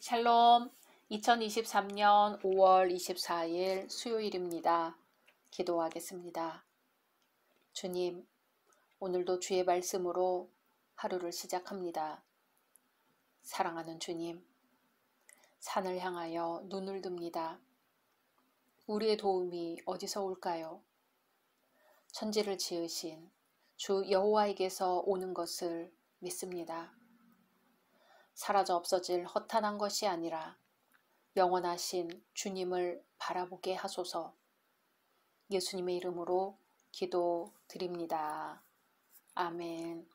샬롬, 2023년 5월 24일 수요일입니다. 기도하겠습니다. 주님, 오늘도 주의 말씀으로 하루를 시작합니다. 사랑하는 주님, 산을 향하여 눈을 듭니다. 우리의 도움이 어디서 올까요? 천지를 지으신 주 여호와에게서 오는 것을 믿습니다. 사라져 없어질 허탄한 것이 아니라 영원하신 주님을 바라보게 하소서. 예수님의 이름으로 기도드립니다. 아멘.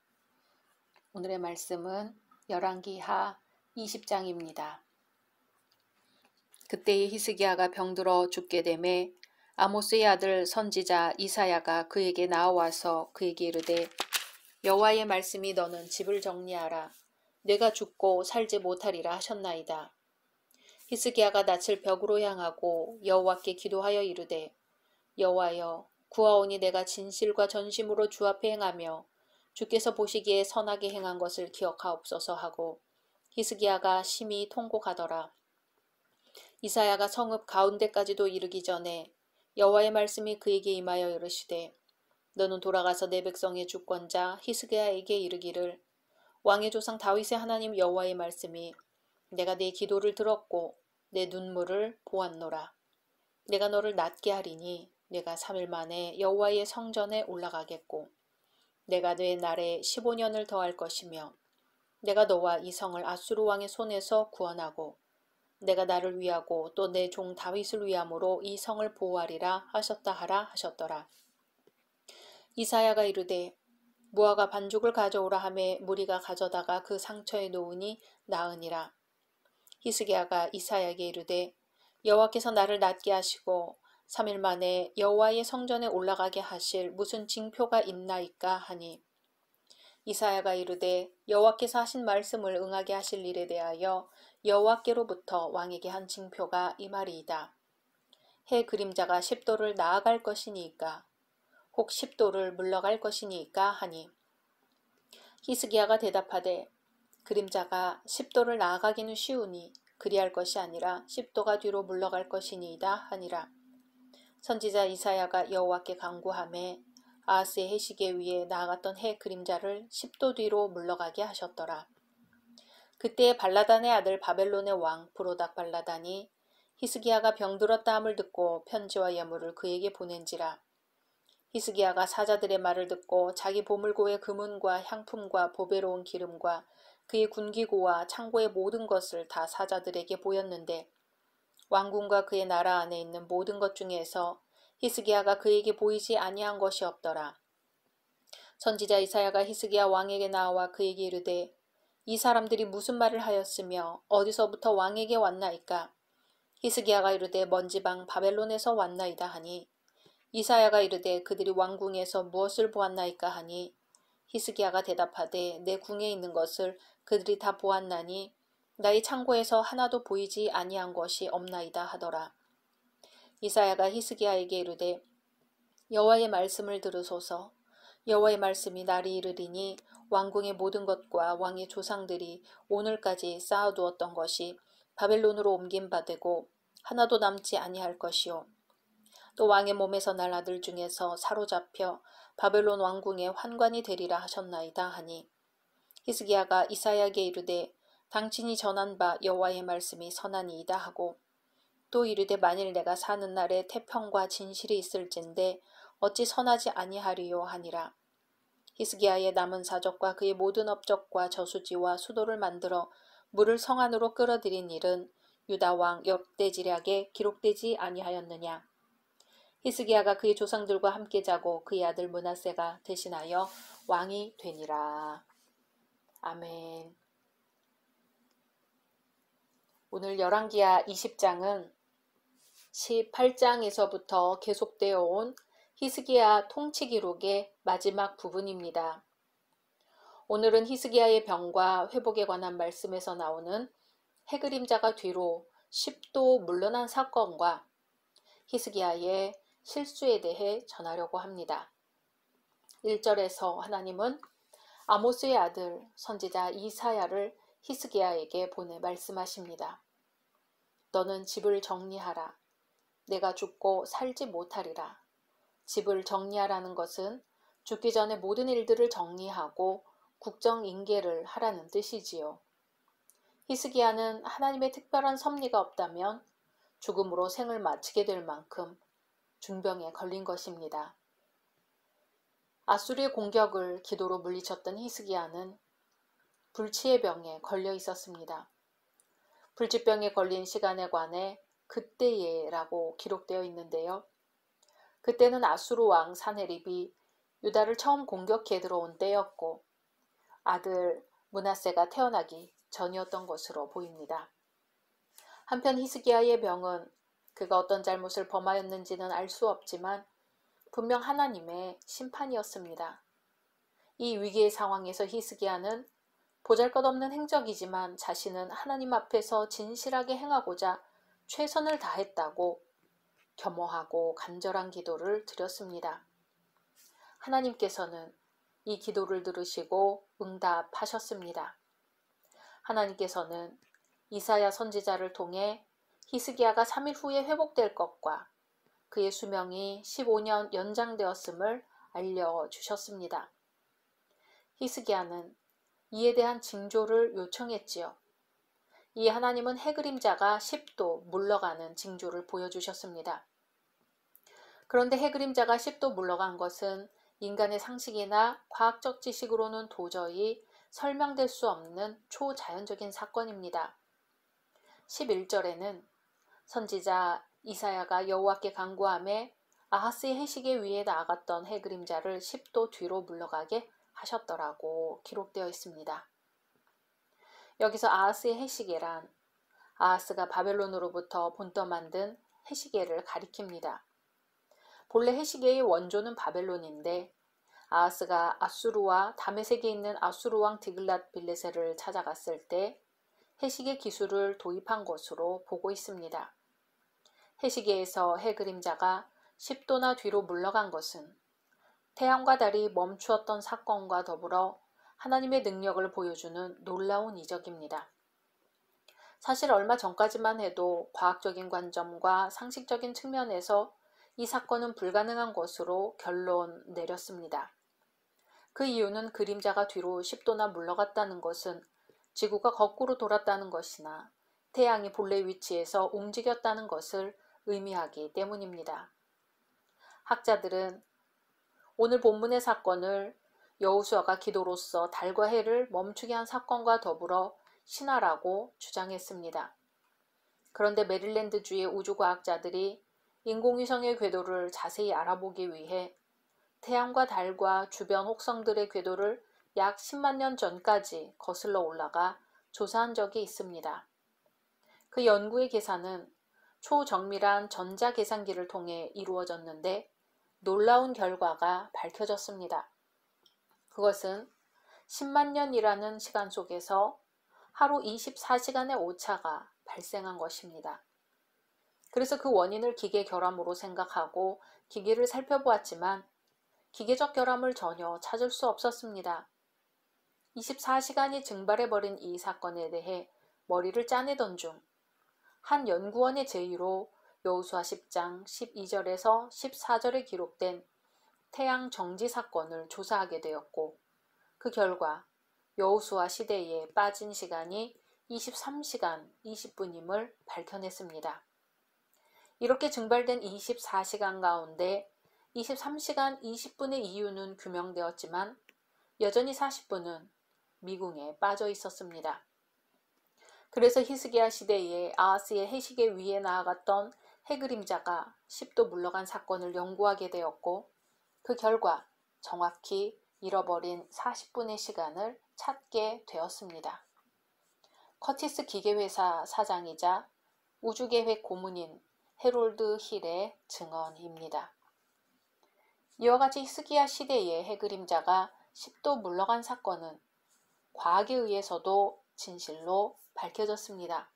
오늘의 말씀은 열왕기하 20장입니다. 그때에 히스기야가 병들어 죽게 되매 아모스의 아들 선지자 이사야가 그에게 나와서 그에게 이르되 여호와의 말씀이 너는 집을 정리하라. 내가 죽고 살지 못하리라 하셨나이다. 히스기야가 낯을 벽으로 향하고 여호와께 기도하여 이르되 여호와여 구하오니 내가 진실과 전심으로 주 앞에 행하며 주께서 보시기에 선하게 행한 것을 기억하옵소서 하고 히스기야가 심히 통곡하더라. 이사야가 성읍 가운데까지도 이르기 전에 여호와의 말씀이 그에게 임하여 이르시되 너는 돌아가서 내 백성의 주권자 히스기야에게 이르기를 왕의 조상 다윗의 하나님 여호와의 말씀이 내가 내 기도를 들었고 내 눈물을 보았노라. 내가 너를 낫게 하리니 내가 3일 만에 여호와의 성전에 올라가겠고 내가 내 날에 15년을 더할 것이며 내가 너와 이 성을 아수르 왕의 손에서 구원하고 내가 나를 위하고 또 내 종 다윗을 위함으로 이 성을 보호하리라 하셨다 하라 하셨더라. 이사야가 이르되 무화과 반죽을 가져오라 하매 무리가 가져다가 그 상처에 놓으니 나으니라. 히스기야가 이사야에게 이르되 여호와께서 나를 낫게 하시고 3일 만에 여호와의 성전에 올라가게 하실 무슨 징표가 있나이까 하니 이사야가 이르되 여호와께서 하신 말씀을 응하게 하실 일에 대하여 여호와께로부터 왕에게 한 징표가 이 말이이다. 해 그림자가 10도를 나아갈 것이니까 혹 10도를 물러갈 것이니까 하니 히스기야가 대답하되 그림자가 10도를 나아가기는 쉬우니 그리할 것이 아니라 10도가 뒤로 물러갈 것이니이다 하니라. 선지자 이사야가 여호와께 간구하매 아하스의 해시계 위에 나아갔던 해 그림자를 10도 뒤로 물러가게 하셨더라. 그때에 발라단의 아들 바벨론의 왕 브로닥 발라단이 히스기야가 병들었다 함을 듣고 편지와 예물을 그에게 보낸지라. 히스기야가 사자들의 말을 듣고 자기 보물고의 금은과 향품과 보배로운 기름과 그의 군기고와 창고의 모든 것을 다 사자들에게 보였는데 왕궁과 그의 나라 안에 있는 모든 것 중에서 히스기야가 그에게 보이지 아니한 것이 없더라. 선지자 이사야가 히스기야 왕에게 나와 그에게 이르되 이 사람들이 무슨 말을 하였으며 어디서부터 왕에게 왔나이까? 히스기야가 이르되 먼 지방 바벨론에서 왔나이다 하니 이사야가 이르되 그들이 왕궁에서 무엇을 보았나이까 하니 히스기야가 대답하되 내 궁에 있는 것을 그들이 다 보았나니 나의 창고에서 하나도 보이지 아니한 것이 없나이다 하더라. 이사야가 히스기야에게 이르되 여호와의 말씀을 들으소서. 여호와의 말씀이 날이 이르리니 왕궁의 모든 것과 왕의 조상들이 오늘까지 쌓아두었던 것이 바벨론으로 옮긴 바 되고 하나도 남지 아니할 것이요. 또 왕의 몸에서 날 아들 중에서 사로잡혀 바벨론 왕궁의 환관이 되리라 하셨나이다 하니 히스기야가 이사야에게 이르되 당신이 전한 바 여호와의 말씀이 선하니이다 하고 또 이르되 만일 내가 사는 날에 태평과 진실이 있을진데 어찌 선하지 아니하리요 하니라. 히스기야의 남은 사적과 그의 모든 업적과 저수지와 수도를 만들어 물을 성 안으로 끌어들인 일은 유다 왕 역대지략에 기록되지 아니하였느냐. 히스기야가 그의 조상들과 함께 자고 그의 아들 므낫세가 대신하여 왕이 되니라. 아멘. 오늘 열왕기하 20장은 18장에서부터 계속되어 온 히스기야 통치 기록의 마지막 부분입니다. 오늘은 히스기야의 병과 회복에 관한 말씀에서 나오는 해그림자가 뒤로 10도 물러난 사건과 히스기야의 실수에 대해 전하려고 합니다. 1절에서 하나님은 아모스의 아들 선지자 이사야를 히스기야에게 보내 말씀하십니다. 너는 집을 정리하라. 내가 죽고 살지 못하리라. 집을 정리하라는 것은 죽기 전에 모든 일들을 정리하고 국정인계를 하라는 뜻이지요. 히스기야는 하나님의 특별한 섭리가 없다면 죽음으로 생을 마치게 될 만큼 중병에 걸린 것입니다. 아수르의 공격을 기도로 물리쳤던 히스기야는 불치의 병에 걸려 있었습니다. 불치병에 걸린 시간에 관해 그때에라고 기록되어 있는데요. 그때는 아수르 왕 사네립이 유다를 처음 공격해 들어온 때였고 아들 므낫세가 태어나기 전이었던 것으로 보입니다. 한편 히스기야의 병은 그가 어떤 잘못을 범하였는지는 알 수 없지만 분명 하나님의 심판이었습니다. 이 위기의 상황에서 히스기야는 보잘것없는 행적이지만 자신은 하나님 앞에서 진실하게 행하고자 최선을 다했다고 겸허하고 간절한 기도를 드렸습니다. 하나님께서는 이 기도를 들으시고 응답하셨습니다. 하나님께서는 이사야 선지자를 통해 히스기야가 3일 후에 회복될 것과 그의 수명이 15년 연장되었음을 알려주셨습니다. 히스기야는 이에 대한 징조를 요청했지요. 이에 하나님은 해그림자가 10도 물러가는 징조를 보여주셨습니다. 그런데 해그림자가 10도 물러간 것은 인간의 상식이나 과학적 지식으로는 도저히 설명될 수 없는 초자연적인 사건입니다. 11절에는 선지자 이사야가 여호와께 간구하며 아하스의 해시계 위에 나아갔던 해그림자를 10도 뒤로 물러가게 하셨더라고 기록되어 있습니다. 여기서 아하스의 해시계란 아하스가 바벨론으로부터 본떠 만든 해시계를 가리킵니다. 본래 해시계의 원조는 바벨론인데 아하스가 아수르와 다메섹에 있는 아수르 왕 디글랏 빌레셀을 찾아갔을 때 해시계 기술을 도입한 것으로 보고 있습니다. 해시계에서 해그림자가 10도나 뒤로 물러간 것은 태양과 달이 멈추었던 사건과 더불어 하나님의 능력을 보여주는 놀라운 이적입니다. 사실 얼마 전까지만 해도 과학적인 관점과 상식적인 측면에서 이 사건은 불가능한 것으로 결론 내렸습니다. 그 이유는 그림자가 뒤로 10도나 물러갔다는 것은 지구가 거꾸로 돌았다는 것이나 태양이 본래 위치에서 움직였다는 것을 의미하기 때문입니다. 학자들은 오늘 본문의 사건을 여호수아가 기도로서 달과 해를 멈추게 한 사건과 더불어 신화라고 주장했습니다. 그런데 메릴랜드주의 우주과학자들이 인공위성의 궤도를 자세히 알아보기 위해 태양과 달과 주변 혹성들의 궤도를 약 10만 년 전까지 거슬러 올라가 조사한 적이 있습니다. 그 연구의 계산은 초정밀한 전자계산기를 통해 이루어졌는데 놀라운 결과가 밝혀졌습니다. 그것은 10만 년이라는 시간 속에서 하루 24시간의 오차가 발생한 것입니다. 그래서 그 원인을 기계 결함으로 생각하고 기계를 살펴보았지만 기계적 결함을 전혀 찾을 수 없었습니다. 24시간이 증발해버린 이 사건에 대해 머리를 짜내던 중 한 연구원의 제의로 여호수아 10장 12절에서 14절에 기록된 태양 정지 사건을 조사하게 되었고 그 결과 여호수아 시대에 빠진 시간이 23시간 20분임을 밝혀냈습니다. 이렇게 증발된 24시간 가운데 23시간 20분의 이유는 규명되었지만 여전히 40분은 미궁에 빠져 있었습니다. 그래서 히스기야 시대에 아하스의 해시계 위에 나아갔던 해그림자가 10도 물러간 사건을 연구하게 되었고 그 결과 정확히 잃어버린 40분의 시간을 찾게 되었습니다. 커티스 기계회사 사장이자 우주계획 고문인 해롤드 힐의 증언입니다. 이와 같이 히스기야 시대의 해그림자가 10도 물러간 사건은 과학에 의해서도 진실로 밝혀졌습니다.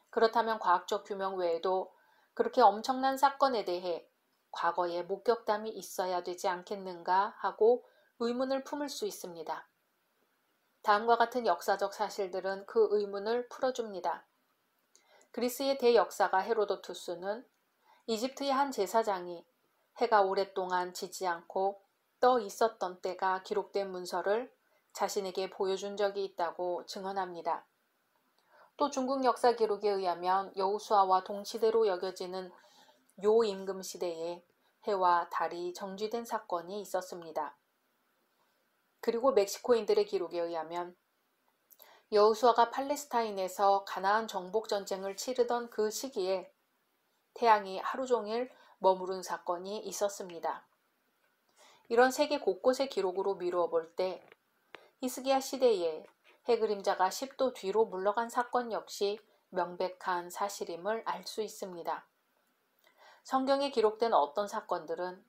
그렇다면 과학적 규명 외에도 그렇게 엄청난 사건에 대해 과거에 목격담이 있어야 되지 않겠는가 하고 의문을 품을 수 있습니다. 다음과 같은 역사적 사실들은 그 의문을 풀어줍니다. 그리스의 대역사가 헤로도투스는 이집트의 한 제사장이 해가 오랫동안 지지 않고 떠 있었던 때가 기록된 문서를 자신에게 보여준 적이 있다고 증언합니다. 또 중국 역사 기록에 의하면 여호수아와 동시대로 여겨지는 요임금 시대에 해와 달이 정지된 사건이 있었습니다. 그리고 멕시코인들의 기록에 의하면 여호수아가 팔레스타인에서 가나안 정복 전쟁을 치르던 그 시기에 태양이 하루 종일 머무른 사건이 있었습니다. 이런 세계 곳곳의 기록으로 미루어 볼 때 히스기야 시대에 해그림자가 10도 뒤로 물러간 사건 역시 명백한 사실임을 알 수 있습니다. 성경에 기록된 어떤 사건들은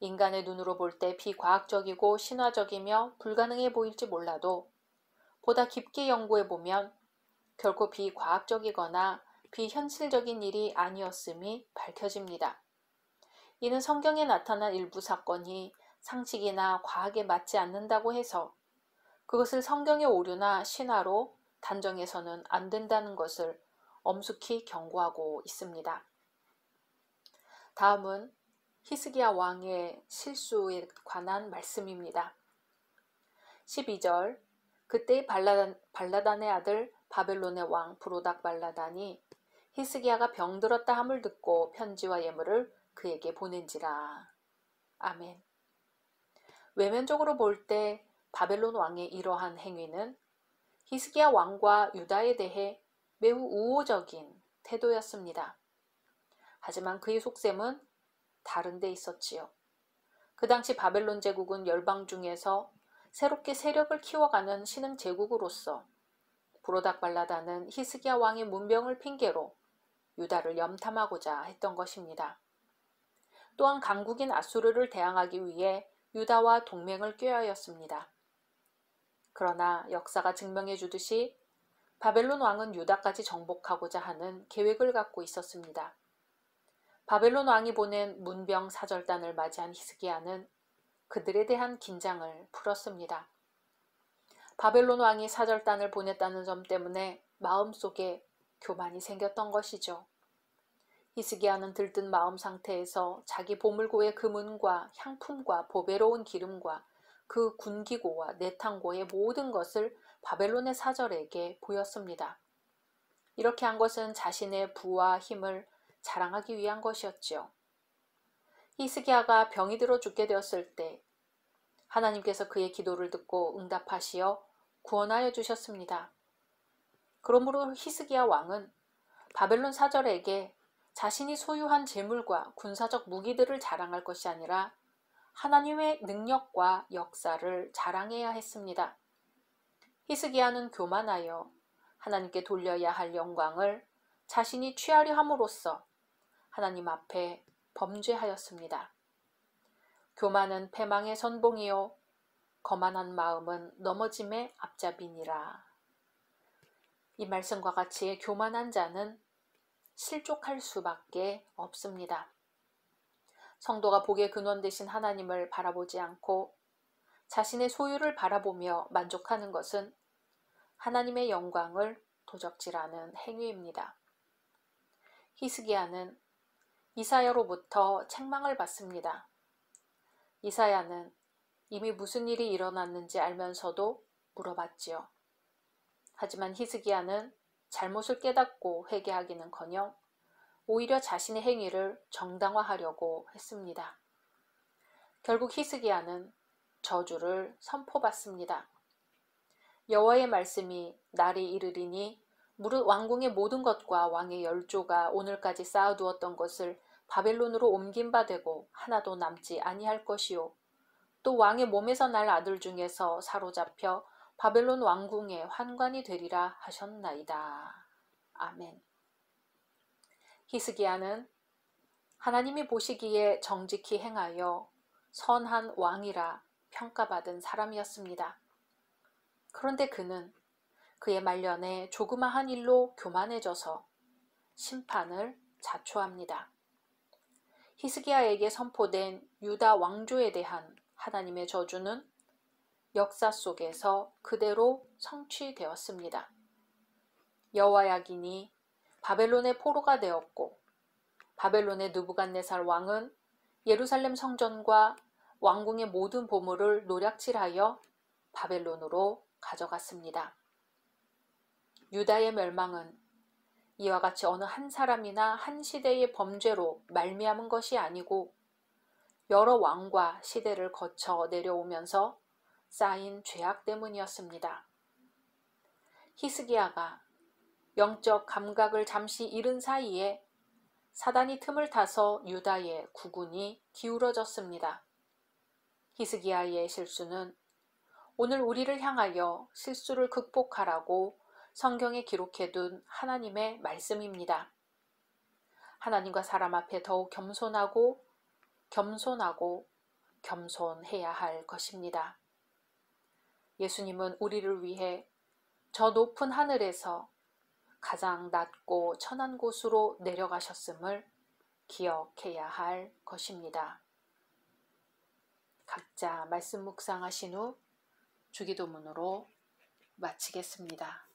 인간의 눈으로 볼 때 비과학적이고 신화적이며 불가능해 보일지 몰라도 보다 깊게 연구해 보면 결코 비과학적이거나 비현실적인 일이 아니었음이 밝혀집니다. 이는 성경에 나타난 일부 사건이 상식이나 과학에 맞지 않는다고 해서 그것을 성경의 오류나 신화로 단정해서는 안 된다는 것을 엄숙히 경고하고 있습니다. 다음은 히스기야 왕의 실수에 관한 말씀입니다. 12절 그때 발라단의 아들 바벨론의 왕 브로닥 발라단이 히스기야가 병들었다 함을 듣고 편지와 예물을 그에게 보낸지라. 아멘. 외면적으로 볼 때 바벨론 왕의 이러한 행위는 히스기야 왕과 유다에 대해 매우 우호적인 태도였습니다. 하지만 그의 속셈은 다른 데 있었지요. 그 당시 바벨론 제국은 열방 중에서 새롭게 세력을 키워가는 신흥 제국으로서 브로닥 발라단은 히스기야 왕의 문병을 핑계로 유다를 염탐하고자 했던 것입니다. 또한 강국인 아수르를 대항하기 위해 유다와 동맹을 꾀하였습니다. 그러나 역사가 증명해 주듯이 바벨론 왕은 유다까지 정복하고자 하는 계획을 갖고 있었습니다. 바벨론 왕이 보낸 문병 사절단을 맞이한 히스기야는 그들에 대한 긴장을 풀었습니다. 바벨론 왕이 사절단을 보냈다는 점 때문에 마음속에 교만이 생겼던 것이죠. 히스기야는 들뜬 마음 상태에서 자기 보물고의 금은과 향품과 보배로운 기름과 그 군기고와 내탕고의 모든 것을 바벨론의 사절에게 보였습니다. 이렇게 한 것은 자신의 부와 힘을 자랑하기 위한 것이었지요. 히스기야가 병이 들어 죽게 되었을 때 하나님께서 그의 기도를 듣고 응답하시어 구원하여 주셨습니다. 그러므로 히스기야 왕은 바벨론 사절에게 자신이 소유한 재물과 군사적 무기들을 자랑할 것이 아니라 하나님의 능력과 역사를 자랑해야 했습니다. 히스기야는 교만하여 하나님께 돌려야 할 영광을 자신이 취하려 함으로써 하나님 앞에 범죄하였습니다. 교만은 패망의 선봉이요 거만한 마음은 넘어짐의 앞잡이니라. 이 말씀과 같이 교만한 자는 실족할 수밖에 없습니다. 성도가 복의 근원 되신 하나님을 바라보지 않고 자신의 소유를 바라보며 만족하는 것은 하나님의 영광을 도적질하는 행위입니다. 히스기야는 이사야로부터 책망을 받습니다. 이사야는 이미 무슨 일이 일어났는지 알면서도 물어봤지요. 하지만 히스기야는 잘못을 깨닫고 회개하기는커녕 오히려 자신의 행위를 정당화하려고 했습니다. 결국 히스기야는 저주를 선포받습니다. 여호와의 말씀이 날이 이르리니 무릇 왕궁의 모든 것과 왕의 열조가 오늘까지 쌓아두었던 것을 바벨론으로 옮긴 바 되고 하나도 남지 아니할 것이요 또 왕의 몸에서 날 아들 중에서 사로잡혀 바벨론 왕궁의 환관이 되리라 하셨나이다. 아멘. 히스기야는 하나님이 보시기에 정직히 행하여 선한 왕이라 평가받은 사람이었습니다. 그런데 그는 그의 말년에 조그마한 일로 교만해져서 심판을 자초합니다. 히스기야에게 선포된 유다 왕조에 대한 하나님의 저주는 역사 속에서 그대로 성취되었습니다. 여호야긴이 바벨론의 포로가 되었고 바벨론의 느부갓네살 왕은 예루살렘 성전과 왕궁의 모든 보물을 노략질하여 바벨론으로 가져갔습니다. 유다의 멸망은 이와 같이 어느 한 사람이나 한 시대의 범죄로 말미암은 것이 아니고 여러 왕과 시대를 거쳐 내려오면서 쌓인 죄악 때문이었습니다. 히스기야가 영적 감각을 잠시 잃은 사이에 사단이 틈을 타서 유다의 국운이 기울어졌습니다. 히스기야의 실수는 오늘 우리를 향하여 실수를 극복하라고 성경에 기록해둔 하나님의 말씀입니다. 하나님과 사람 앞에 더욱 겸손하고 겸손해야 할 것입니다. 예수님은 우리를 위해 저 높은 하늘에서 가장 낮고 천한 곳으로 내려가셨음을 기억해야 할 것입니다. 각자 말씀 묵상하신 후 주기도문으로 마치겠습니다.